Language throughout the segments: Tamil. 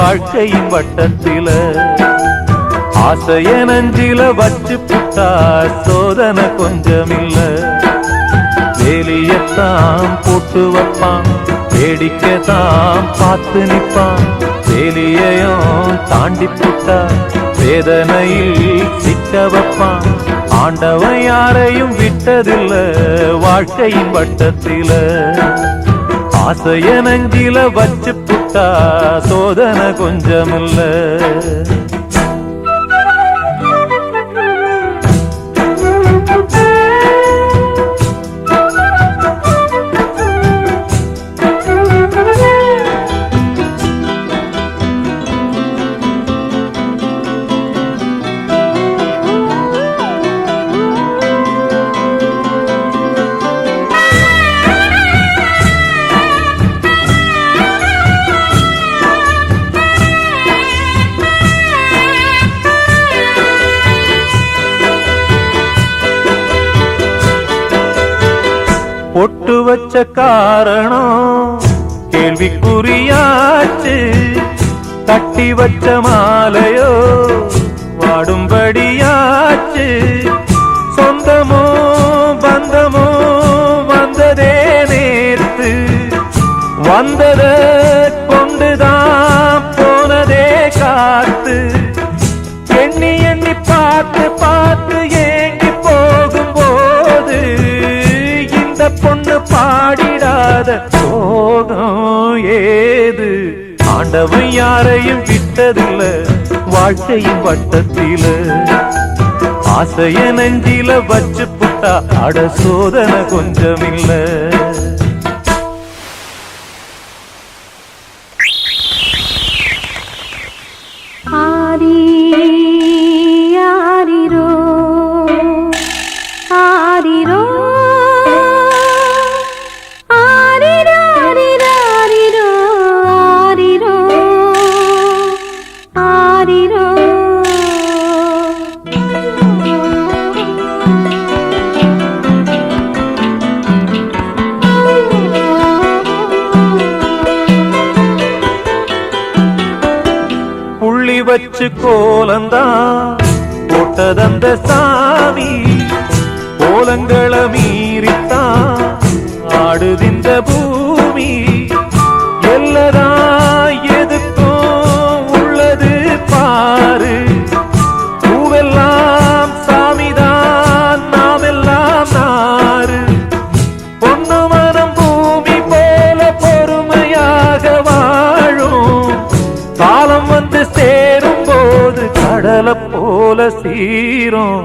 வாழ்க்கையின் வட்டத்தில ஆசைய நஞ்சில வச்சு புட்டா சோதனை கொஞ்சமில்ல வேலியத்தான் போட்டு வைப்பான் வேடிக்கைத்தான் பார்த்து நிற்பான் வேலியையும் தாண்டி புட்டா வேதனையில் சிக்க வைப்பான் ஆண்டவன் யாரையும் விட்டதில்ல வாழ்க்கையின் வட்டத்தில ஆசைய நஞ்சில வச்சு புட்டா சோதனை கொஞ்சமில்ல பொட்டு வச்ச காரணம் கேள்விக்குறியாச்சு கட்டி வச்ச மாலையோ வாடும்படியாச்சு சொந்தமோ பந்தமோ வந்ததே நேத்து வந்தத கொண்டுதான் போனதே காத்து எண்ணி எண்ணி பார்த்து பார்த்து ஏங்கி போகும்போது பொண்ணு பாடிடாத சோகம் ஏது ஆண்டவன் யாரையும் விட்டதில்ல வாழ்க்கையின் வட்டத்தில ஆசைய நெஞ்சில வச்சு புட்டா அட சோதனை கொஞ்சமில்ல ஆரி ஆரிரோ ஆரிரோ வச்சு கோலந்தான் போட்டதந்த சாமி கோலங்களை மீறித்தான் ஆடுதிந்த பூமி எல்லதா எதுக்கும் உள்ளது பாரு பூவெல்லாம் சாமிதான் நாமெல்லாம் நாறு பொண்ணு மனம் பூமி போல பொறுமையாக வாழும் காலம் வந்து சேரும் போது கடலை போல சீரும்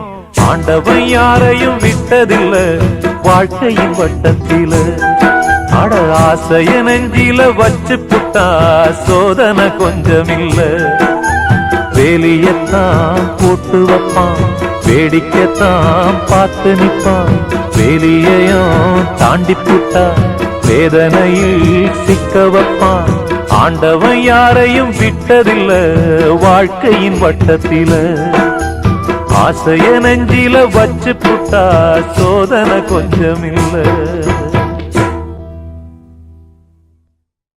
ஆண்டவன் யாரையும் விட்டதில்ல வாழ்க்கையின் வட்டத்தில அட ஆசைய நெஞ்சில வச்சு புட்டா சோதனை கொஞ்சமில்ல வேலியத்தான் போட்டு வைப்பான் வேடிக்கைத்தான் பார்த்து நிற்பான் வேலியையும் தாண்டி புட்டா வேதனையில் சிக்க வைப்பான் ஆண்டவன் யாரையும் விட்டதில்ல வாழ்க்கையின் வட்டத்தில ஆசைய நெஞ்சில வச்சு புட்டா சோதனை கொஞ்சமில்ல